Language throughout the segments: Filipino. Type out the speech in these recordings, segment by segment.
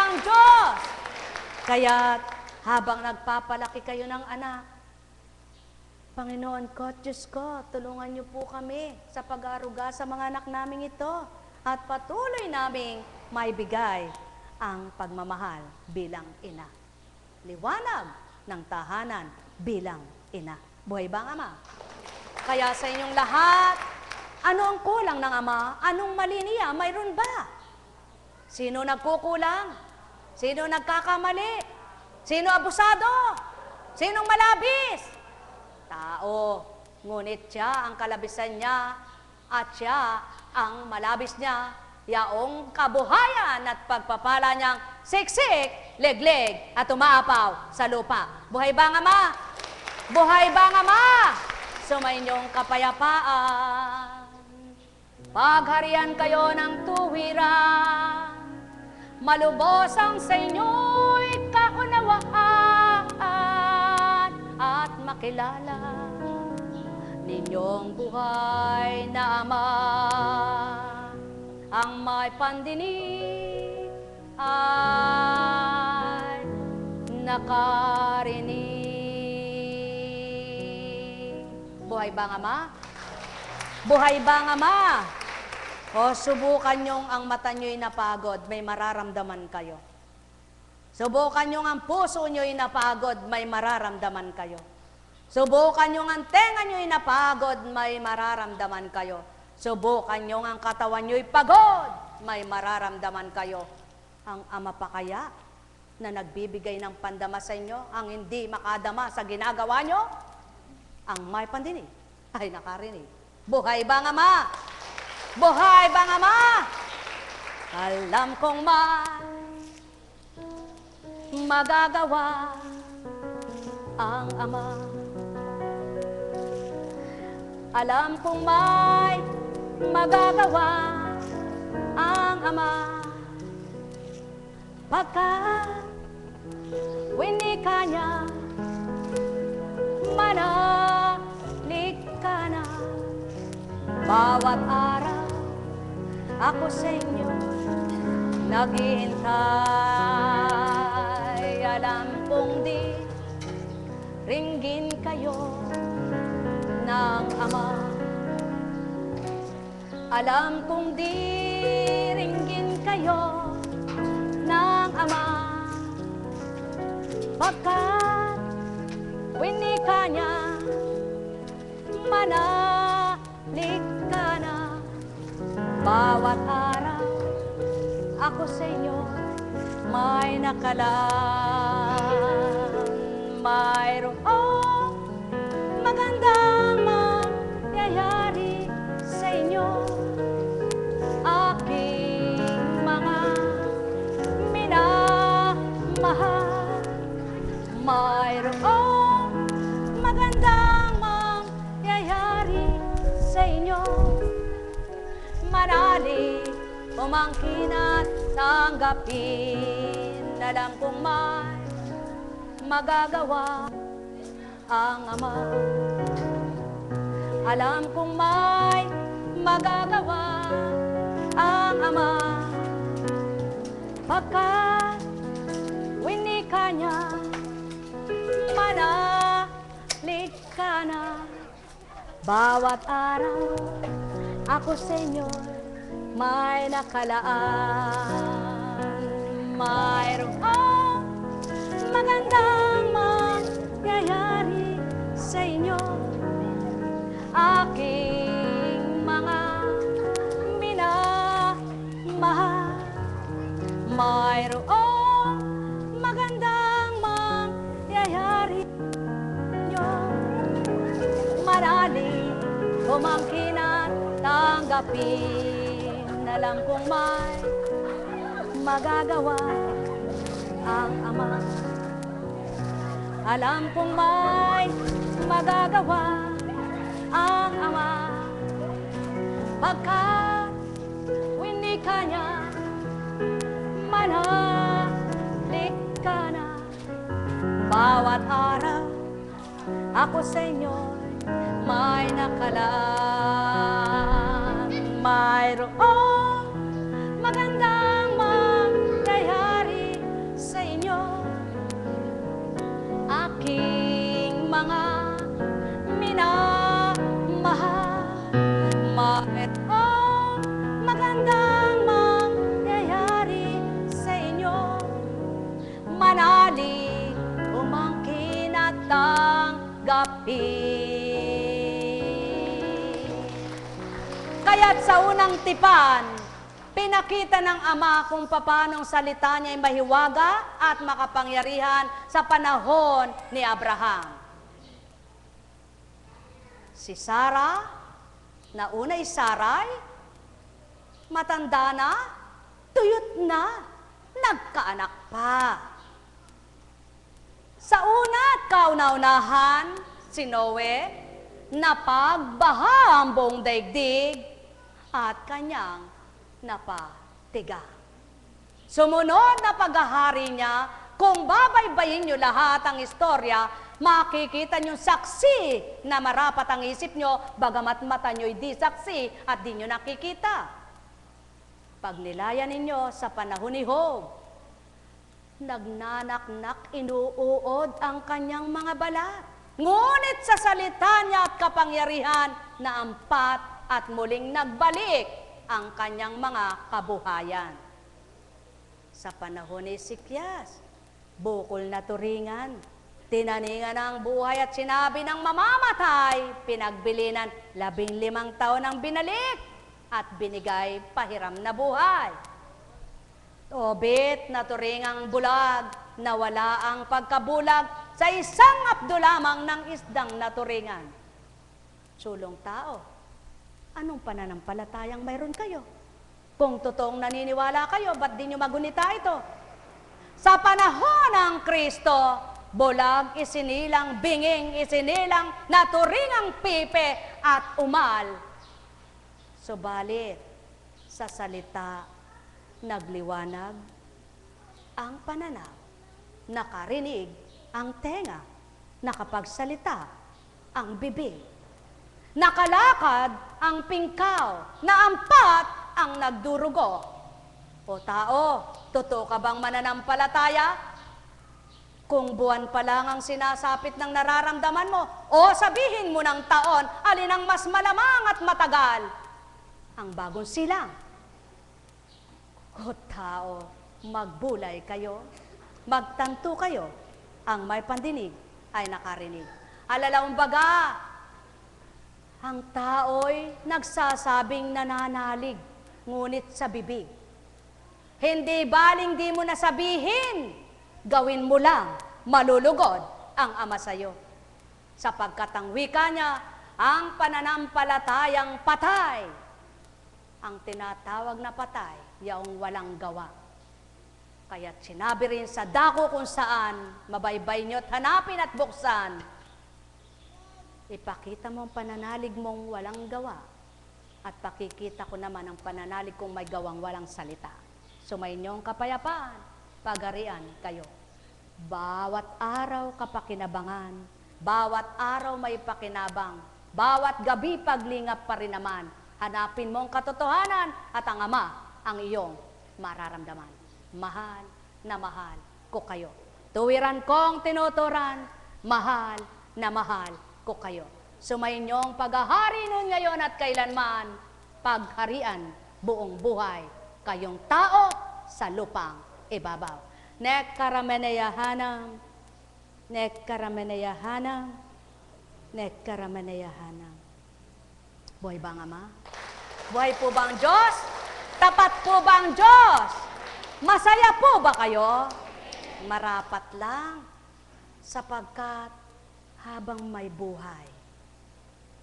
ng Diyos. Kaya't habang nagpapalaki kayo ng anak, Panginoon ko, Diyos ko, tulungan niyo po kami sa pag-aaruga sa mga anak naming ito at patuloy naming maibigay ang pagmamahal bilang ina. Liwanag ng tahanan bilang ina. Buhay ba ang Ama? Kaya sa inyong lahat, ano ang kulang ng Ama? Anong mali niya? Mayroon ba? Sino nagkukulang? Sino nagkakamali? Sino abusado? Sinong malabis? Tao. Ngunit siya ang kalabisan niya at siya ang malabis niya. Yaong kabuhayan at pagpapala niyang siksik, legleg at umaapaw sa lupa. Buhay ba ang Ama? Buhay ba ang Ama? Sumainyong kapayapaan. Pagharian kayo ng tuwiran, malubos ang sa inyo'y kaunawaan at makilala ninyong buhay na Ama. Ang may pandinig ay nakarinig. Buhay ba ang Ama? Buhay ba ang Ama? O subukan nyong ang mata nyo'y napagod, may mararamdaman kayo. Subukan nyong ang puso nyo'y napagod, may mararamdaman kayo. Subukan nyong ang tenga nyo'y napagod, may mararamdaman kayo. Subukan nyo ang katawan nyo'y pagod, may mararamdaman kayo. Ang Ama pa kaya na nagbibigay ng pandama sa inyo, ang hindi makadama sa ginagawa nyo, ang may pandinig ay nakarinig. Buhay ba ang Ama? Buhay ba ang Ama? Alam kong magagawa ang Ama. Alam kong may magagawa ang Ama. Pagkat winika niya, manalig ka na. Bawat araw ako sa inyo naghihintay. Alam kong di ringgin kayo ng Ama. Alam kong di ringgin kayo ng Ama. Pagkat winika niya, manalig ka na. Bawat araw ako sa inyo may nakalaan. Mayroong magandang mangyayari sa inyo, aking mga minamahal. Mayroong magandang mangyayari sa inyo. Manalig, umangkin at tanggapin. Alam kong may magagawa ang Ama. Alam kong may magagawa ang Ama. Pagkat winika niya, manalig ka na. Bawat araw ako sa inyo may nakalaan. Mayroong magandang mangyayari sa inyo, aking mga minamahal. Mayroong magandang mangyayari nyo. Manalig, umangkin at tanggapin. Alam kong may magagawa ang Ama. Alam kong may magagawa ang Ama. Pagkat winika niya, manalig ka na. Bawat araw ako sa inyo may nakalaan. Mayroong magandang mangyayari Kaya't sa unang tipan, pinakita ng Ama kung paano ang salita niya ay mahiwaga at makapangyarihan sa panahon ni Abraham. Si Sarah, na una'y Saray, matanda na, tuyot na, nagkaanak pa. Sa una at kauna-unahan, si Noe, napagbaha ang buong daigdig at kanyang napatiga. Sumunod na paghahari niya, kung babaybayin niyo lahat ang istorya, makikita niyong saksi na marapat ang isip niyo, bagamat mata niyo'y di saksi at di niyo nakikita. Pag nilayan ninyo sa panahon ni Job, nagnanaknak, inuuod ang kanyang mga balat. Ngunit sa salita niya at kapangyarihan na ampat at muling nagbalik ang kanyang mga kabuhayan. Sa panahon ni Ezekias, bukol na turingan, tinaningan ang buhay at sinabi ng mamamatay, pinagbilinan 15 taon ang binalik at binigay pahiram na buhay. Tobit na turingang bulag, nawala ang pagkabulag sa isang abdo lamang ng isdang naturingan. Sulong tao, anong pananampalatayang mayroon kayo? Kung totoong naniniwala kayo, ba't di nyo magunita ito? Sa panahon ng Kristo, bulag isinilang, binging isinilang, naturingang pipe at umal. Subalit, sa salita, nagliwanag ang pananaw, nakarinig ang tenga, nakapagsalita ang bibig, nakalakad ang pingkaw, naampat ang nagdurugo. O tao, totoo ka bang mananampalataya? Kung buwan pa lang ang sinasapit ng nararamdaman mo, o sabihin mo ng taon, alin ang mas malamang at matagal? Ang bagong silang. O tao, magbulay kayo, magtanto kayo, ang may pandinig ay nakarinig. Alalaong baga, ang tao'y nagsasabing nananalig, ngunit sa bibig. Hindi baling di mo nasabihin, gawin mo lang, malulugod ang Ama sa'yo. Sapagkat ang wika niya, ang pananampalatayang patay. Ang tinatawag na patay, yaong walang gawa. Kaya't sinabi rin sa dako kung saan, mabaybay niyo't hanapin at buksan. Ipakita mo ang pananalig mong walang gawa at pakikita ko naman ang pananalig kong may gawang walang salita. Sumayinyong kapayapaan, pagarian kayo. Bawat araw kapakinabangan, bawat araw may pakinabang, bawat gabi paglingap pa rin naman. Hanapin mo ang katotohanan at ang Ama ang iyong mararamdaman. Mahal na mahal ko kayo. Tuwiran kong tinuturan, mahal na mahal ko kayo. Sumayinyong paghahari nun ngayon at kailanman, pagharian buong buhay, kayong tao sa lupang ibabaw. Nekkarameneyahanam, nekkarameneyahanam, nekkarameneyahanam. Buhay ba ang Ama? Buhay po ba ang Diyos? Tapat po ba ang Diyos? Masaya po ba kayo? Marapat lang, sapagkat habang may buhay,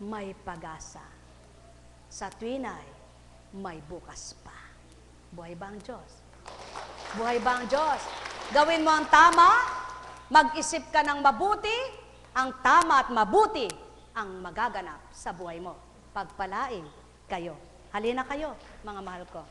may pag-asa. Sa tuwinay, may bukas pa. Buhay ba ang Diyos? Buhay ba ang Diyos? Gawin mo ang tama, mag-isip ka ng mabuti, ang tama at mabuti ang magaganap sa buhay mo. Pagpalain kayo. Halina kayo, mga mahal ko.